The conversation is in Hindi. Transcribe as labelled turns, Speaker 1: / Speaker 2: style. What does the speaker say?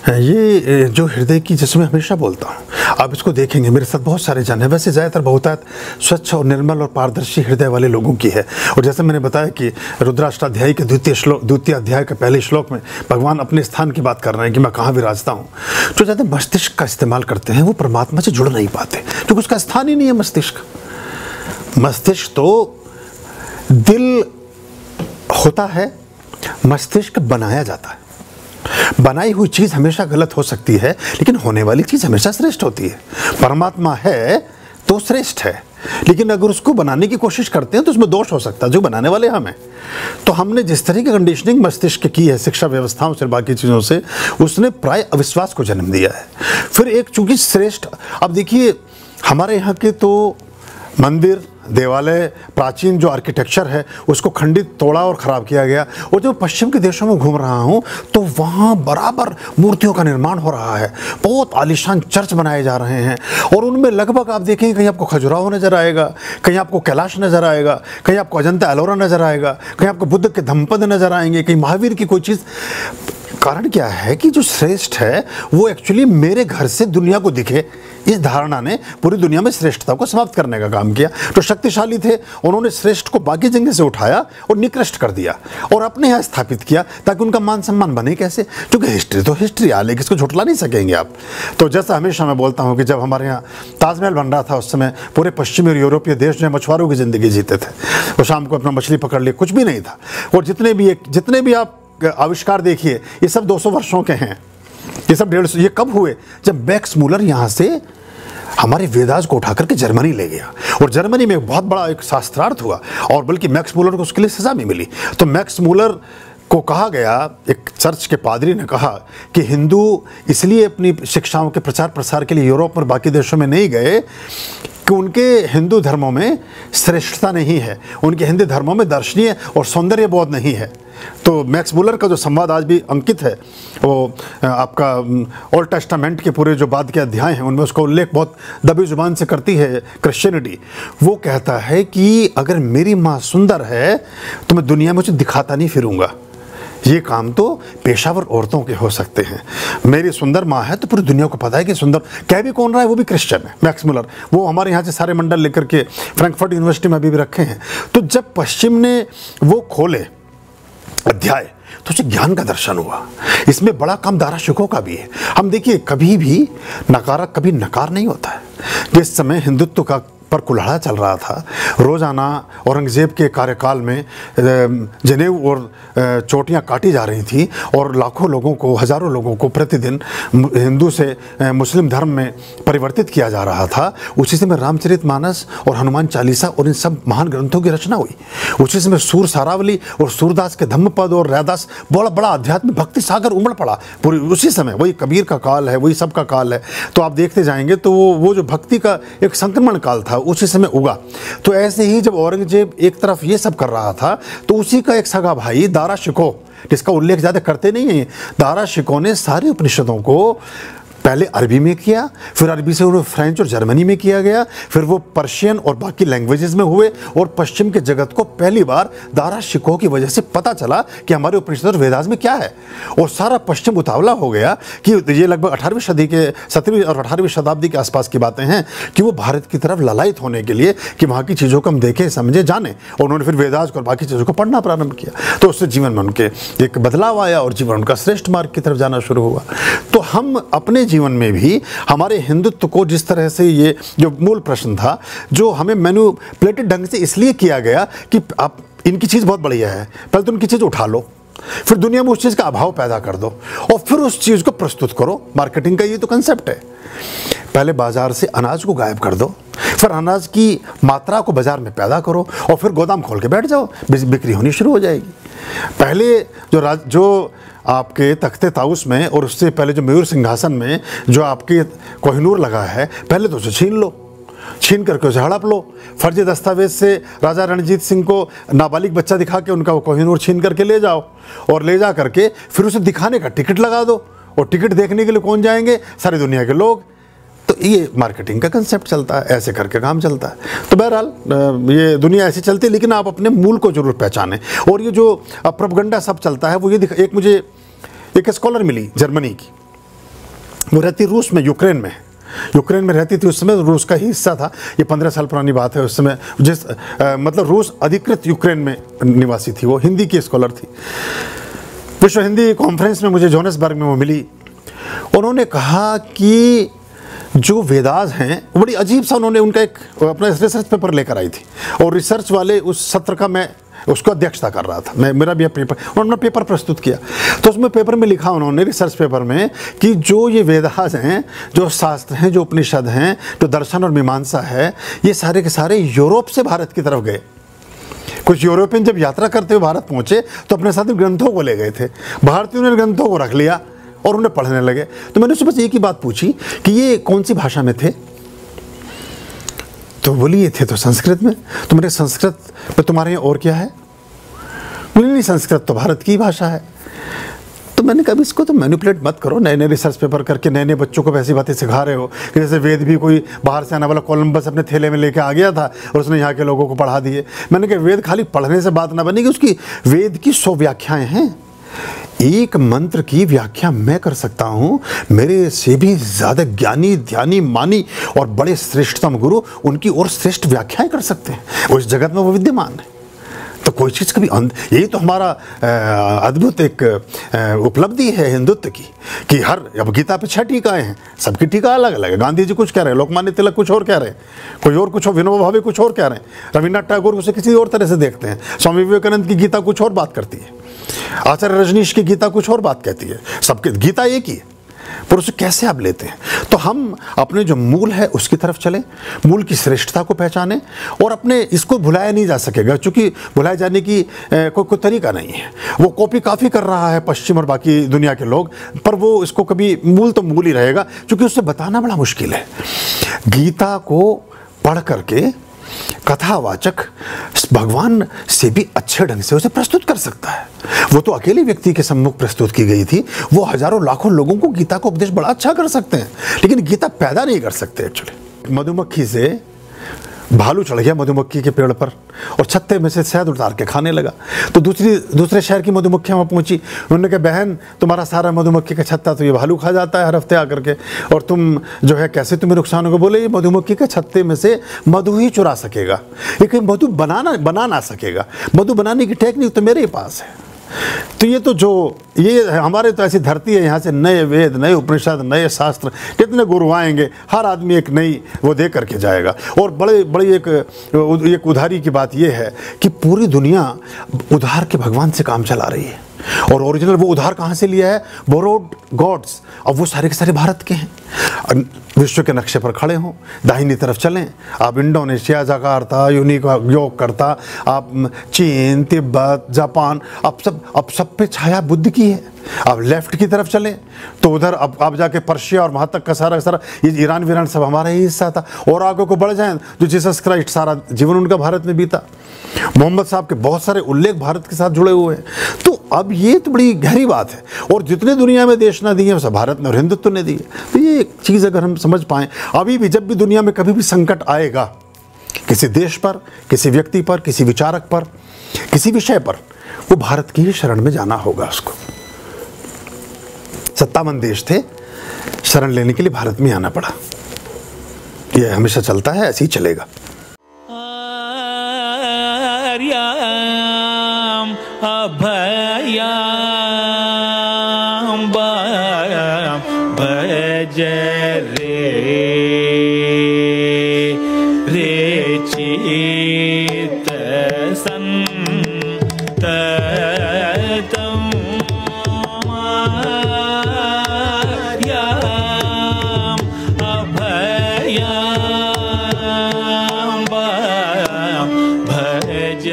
Speaker 1: ये जो हृदय की, जिसमें हमेशा बोलता हूँ, आप इसको देखेंगे मेरे साथ बहुत सारे जन हैं। वैसे ज़्यादातर बहुतायत स्वच्छ और निर्मल और पारदर्शी हृदय वाले लोगों की है। और जैसे मैंने बताया कि रुद्राष्टाध्यायी के द्वितीय अध्याय के पहले श्लोक में भगवान अपने स्थान की बात कर रहे हैं कि मैं कहाँ विराजता हूँ। जो ज़्यादा मस्तिष्क का इस्तेमाल करते हैं वो परमात्मा से जुड़ नहीं पाते, क्योंकि उसका स्थान ही नहीं है मस्तिष्क। मस्तिष्क तो दिल होता है, मस्तिष्क बनाया जाता है। बनाई हुई चीज़ हमेशा गलत हो सकती है, लेकिन होने वाली चीज़ हमेशा श्रेष्ठ होती है। परमात्मा है तो श्रेष्ठ है, लेकिन अगर उसको बनाने की कोशिश करते हैं तो उसमें दोष हो सकता है, जो बनाने वाले हम हैं। तो हमने जिस तरह की कंडीशनिंग मस्तिष्क की है शिक्षा व्यवस्थाओं से, बाकी चीज़ों से, उसने प्राय अविश्वास को जन्म दिया है। फिर एक चूंकि श्रेष्ठ, अब देखिए हमारे यहाँ के तो मंदिर, देवालय, प्राचीन जो आर्किटेक्चर है उसको खंडित, तोड़ा और ख़राब किया गया। और जब पश्चिम के देशों में घूम रहा हूँ तो वहाँ बराबर मूर्तियों का निर्माण हो रहा है, बहुत आलीशान चर्च बनाए जा रहे हैं। और उनमें लगभग आप देखेंगे कहीं आपको खजुराहो नज़र आएगा, कहीं आपको कैलाश नज़र आएगा, कहीं आपको अजंता एलोरा नज़र आएगा, कहीं आपको बुद्ध के धम्मपद नज़र आएंगे, कहीं महावीर की कोई चीज़। कारण क्या है कि जो श्रेष्ठ है वो एक्चुअली मेरे घर से दुनिया को दिखे, इस धारणा ने पूरी दुनिया में श्रेष्ठता को समाप्त करने का काम किया। तो शक्तिशाली थे, उन्होंने श्रेष्ठ को बाकी जगह से उठाया और निकृष्ट कर दिया और अपने यहाँ स्थापित किया, ताकि उनका मान सम्मान बने कैसे। क्योंकि हिस्ट्री तो हिस्ट्री है, लेकिन इसको झुठला नहीं सकेंगे आप। तो जैसा हमेशा मैं बोलता हूँ कि जब हमारे यहाँ ताजमहल बन रहा था उस समय पूरे पश्चिमी और यूरोपीय देश जो है मछुआरों की ज़िंदगी जीते थे। वो शाम को अपना मछली पकड़ लिए, कुछ भी नहीं था। और जितने भी आप आविष्कार देखिए, ये सब 200 वर्षों के हैं, ये सब 150। ये कब हुए? जब मैक्स मूलर यहाँ से हमारे वेदास को उठा करके जर्मनी ले गया, और जर्मनी में बहुत बड़ा एक शास्त्रार्थ हुआ, और बल्कि मैक्स मूलर को उसके लिए सजा भी मिली। तो मैक्स मूलर को कहा गया, एक चर्च के पादरी ने कहा कि हिंदू इसलिए अपनी शिक्षाओं के प्रचार प्रसार के लिए यूरोप और बाकी देशों में नहीं गए कि उनके हिंदू धर्मों में श्रेष्ठता नहीं है, उनके हिंदू धर्मों में दर्शनीय और सौंदर्य बोध नहीं है। तो मैक्स मूलर का जो संवाद आज भी अंकित है, वो आपका ओल्ड टेस्टामेंट के पूरे जो बाद के अध्याय हैं उनमें उसका उल्लेख बहुत दबी जुबान से करती है क्रिश्चियनिटी। वो कहता है कि अगर मेरी माँ सुंदर है तो मैं दुनिया में उसे दिखाता नहीं फिरूंगा। ये काम तो पेशावर औरतों के हो सकते हैं। मेरी सुंदर माँ है तो पूरी दुनिया को पता है कि सुंदर। कह भी कौन रहा है? वो भी क्रिश्चियन है, मैक्स मूलर। वो हमारे यहाँ से सारे मंडल लेकर के फ्रैंकफर्ट यूनिवर्सिटी में अभी भी रखे हैं। तो जब पश्चिम ने वो खोले अध्याय तो उसे ज्ञान का दर्शन हुआ। इसमें बड़ा कम दाराशिकों का भी है। हम देखिए, कभी भी कभी नकार नहीं होता है। जिस समय हिंदुत्व का पर कुल्हाड़ा चल रहा था, रोज़ाना औरंगज़ेब के कार्यकाल में जनेऊ और चोटियाँ काटी जा रही थी, और लाखों लोगों को, हज़ारों लोगों को प्रतिदिन हिंदू से मुस्लिम धर्म में परिवर्तित किया जा रहा था। उसी समय रामचरितमानस और हनुमान चालीसा और इन सब महान ग्रंथों की रचना हुई। उसी समय सूर सारावली और सूरदास के धम्मपद और रैदास, बड़ा बड़ा आध्यात्मिक भक्ति सागर उमड़ पड़ा पूरी उसी समय। वही कबीर का काल है, वही सब का काल है। तो आप देखते जाएंगे तो वो जो भक्ति का एक संक्रमण काल था उसी समय उगा। तो ऐसे ही जब औरंगजेब एक तरफ ये सब कर रहा था तो उसी का एक सगा भाई दारा शिकोह, जिसका उल्लेख ज़्यादा करते नहीं है, दारा शिकोह ने सारे उपनिषदों को पहले अरबी में किया, फिर अरबी से उन्हें फ्रेंच और जर्मनी में किया गया, फिर वो पर्शियन और बाकी लैंग्वेजेस में हुए। और पश्चिम के जगत को पहली बार दारा शिकोह की वजह से पता चला कि हमारे उपनिषद और वेदास में क्या है। और सारा पश्चिम उतावला हो गया कि ये लगभग 18वीं सदी के 17वीं और 18वीं शताब्दी के आसपास की बातें हैं कि वो भारत की तरफ ललायित होने के लिए कि वहाँ की चीज़ों को हम देखें, समझे, जाने। और उन्होंने फिर वेदास और बाकी चीज़ों को पढ़ना प्रारंभ किया। तो उससे जीवन में उनके एक बदलाव आया और जीवन उनका श्रेष्ठ मार्ग की तरफ जाना शुरू हुआ। तो हम अपने जीवन में भी हमारे हिंदुत्व को जिस तरह से, ये जो मूल प्रश्न था जो हमें मैनिपुलेटेड ढंग से इसलिए किया गया कि आप इनकी चीज़ बहुत बढ़िया है, पहले तो उनकी चीज़ उठा लो, फिर दुनिया में उस चीज़ का अभाव पैदा कर दो और फिर उस चीज़ को प्रस्तुत करो। मार्केटिंग का ये तो कंसेप्ट है। पहले बाजार से अनाज को गायब कर दो, फिर अनाज की मात्रा को बाजार में पैदा करो और फिर गोदाम खोल के बैठ जाओ, बिक्री होनी शुरू हो जाएगी। पहले जो आपके तख्ते ताउस में और उससे पहले जो मयूर सिंहासन में जो आपके कोहिनूर लगा है, पहले तो उसे छीन लो, छीन करके उसे हड़प लो। फर्जी दस्तावेज से राजा रणजीत सिंह को नाबालिग बच्चा दिखा के उनका वो कोहिनूर छीन करके ले जाओ, और ले जा करके फिर उसे दिखाने का टिकट लगा दो। और टिकट देखने के लिए कौन जाएंगे? सारी दुनिया के लोग। तो ये मार्केटिंग का कंसेप्ट चलता है, ऐसे करके काम चलता है। तो बहरहाल ये दुनिया ऐसी चलती है, लेकिन आप अपने मूल को जरूर पहचानें। और ये जो प्रोपगंडा सब चलता है वो ये मुझे एक स्कॉलर मिली जर्मनी की, वो रहती रूस में, यूक्रेन में। यूक्रेन में रहती थी उस समय, रूस का ही हिस्सा था। ये 15 साल पुरानी बात है। उस समय मतलब रूस अधिकृत यूक्रेन में निवासी थी। वो हिंदी की स्कॉलर थी। विश्व हिंदी कॉन्फ्रेंस में मुझे जोहान्सबर्ग में वो मिली। उन्होंने कहा कि जो वेदास हैं, बड़ी अजीब सा उन्होंने उनका एक अपना रिसर्च पेपर लेकर आई थी, और रिसर्च वाले उस सत्र का मैं उसको अध्यक्षता कर रहा था। मेरा भी पेपर, उन्होंने पेपर प्रस्तुत किया। तो उसमें पेपर में लिखा उन्होंने, रिसर्च पेपर में, कि जो ये वेदास हैं, जो शास्त्र हैं, जो उपनिषद हैं, जो दर्शन और मीमांसा है, ये सारे के सारे यूरोप से भारत की तरफ गए। कुछ यूरोपियन जब यात्रा करते हुए भारत पहुंचे तो अपने साथ ग्रंथों को ले गए थे। भारतीयों ने ग्रंथों को रख लिया और उन्हें पढ़ने लगे। तो मैंने उससे बस एक ही बात पूछी कि ये कौन सी भाषा में थे? तो बोली ये थे तो संस्कृत में। तो मैंने संस्कृत में तुम्हारे यहाँ और क्या है? बोली नहीं, संस्कृत तो भारत की भाषा है। तो मैंने कहा इसको तो मैनिपुलेट मत करो, नए नए रिसर्च पेपर करके नए नए बच्चों को वैसी बातें सिखा रहे हो कि जैसे वेद भी कोई बाहर से आने वाला कोलंबस अपने थैले में लेके आ गया था और उसने यहाँ के लोगों को पढ़ा दिए। मैंने कहा वेद खाली पढ़ने से बात ना बनेगी, उसकी वेद की 100 व्याख्याएं हैं। एक मंत्र की व्याख्या मैं कर सकता हूं, मेरे से भी ज्यादा ज्ञानी, ध्यानी, मानी और बड़े श्रेष्ठतम गुरु उनकी और श्रेष्ठ व्याख्याएं कर सकते हैं। उस जगत में वो विद्यमान है। तो कोई चीज़ कभी यही तो हमारा अद्भुत एक उपलब्धि है हिंदुत्व की, कि हर, अब गीता पे 6 टीकाएं हैं, सबकी टीका अलग अलग है। गांधी जी कुछ कह रहे हैं, लोकमान्य तिलक कुछ और कह रहे हैं, कोई और कुछ और, विनोबा भावे कुछ और कह रहे हैं, रविन्द्रनाथ टैगोर उसे किसी और तरह से देखते हैं, स्वामी विवेकानंद की गीता कुछ और बात करती है, आचार्य रजनीश की गीता कुछ और बात कहती है। सबकी गीता एक ही है, पर उसे कैसे आप लेते हैं? तो हम अपने जो मूल है उसकी तरफ चलें, मूल की श्रेष्ठता को पहचानें, और अपने इसको भुलाया नहीं जा सकेगा, क्योंकि भुलाए जाने की कोई तरीका नहीं है। वो कॉपी काफ़ी कर रहा है पश्चिम और बाकी दुनिया के लोग, पर वो इसको कभी मूल तो मूल ही रहेगा, क्योंकि उससे बताना बड़ा मुश्किल है। गीता को पढ़ करके कथावाचक भगवान से भी अच्छे ढंग से उसे प्रस्तुत कर सकता है। वो तो अकेले व्यक्ति के सम्मुख प्रस्तुत की गई थी, वो हजारों लाखों लोगों को गीता का उपदेश बड़ा अच्छा कर सकते हैं, लेकिन गीता पैदा नहीं कर सकते एक्चुअली। मधुमक्खी से भालू चढ़ गया मधुमक्खी के पेड़ पर और छत्ते में से शहद उतार के खाने लगा। तो दूसरे शहर की मधुमक्खियाँ वहाँ पहुँची। उन्होंने कहा बहन, तुम्हारा सारा मधुमक्खी का छत्ता तो ये भालू खा जाता है हर हफ्ते आकर के, और तुम जो है कैसे तुम्हें नुकसान होगा? बोले ये मधुमक्खी के छत्ते में से मधु ही चुरा सकेगा, लेकिन मधु बना ना सकेगा। मधु बनाने की टेक्निक तो मेरे ही पास है। तो ये तो जो ये हमारे तो ऐसी धरती है, यहाँ से नए वेद, नए उपनिषद, नए शास्त्र, कितने गुरु आएंगे, हर आदमी एक नई वो दे करके जाएगा। और बड़ी एक उधारी की बात ये है कि पूरी दुनिया उधार के भगवान से काम चला रही है, और ओरिजिनल वो उधार कहाँ से लिया है? Borrowed gods. अब वो सारे के सारे भारत के हैं। विश्व के नक्शे पर खड़े हों, दाहिनी तरफ चलें, आप इंडोनेशिया, जकार्ता, योग करता, आप चीन, तिब्बत, जापान, अब सब पे छाया बुद्ध की है। आप लेफ्ट की तरफ चलें तो उधर अब आप जाके पर्शिया और वहाँ तक का सारा ये ईरान वीरान सब हमारा ही हिस्सा था। और आगे को बढ़ जाएं जो जीसस क्राइस्ट, सारा जीवन उनका भारत में बीता। मोहम्मद साहब के बहुत सारे उल्लेख भारत के साथ जुड़े हुए हैं। तो अब ये तो बड़ी गहरी बात है, और जितने दुनिया में देश ना दिए सब भारत ने और हिंदुत्व ने दिए। तो ये एक चीज़ अगर हम समझ पाएँ, अभी भी जब भी दुनिया में कभी भी संकट आएगा किसी देश पर, किसी व्यक्ति पर, किसी विचारक पर, किसी विषय पर, वो भारत की ही शरण में जाना होगा उसको। सत्तावंत देश थे, शरण लेने के लिए भारत में आना पड़ा। ये हमेशा चलता है, ऐसे ही चलेगा।
Speaker 2: अभयाम भज रे चित संततम अभयाम भज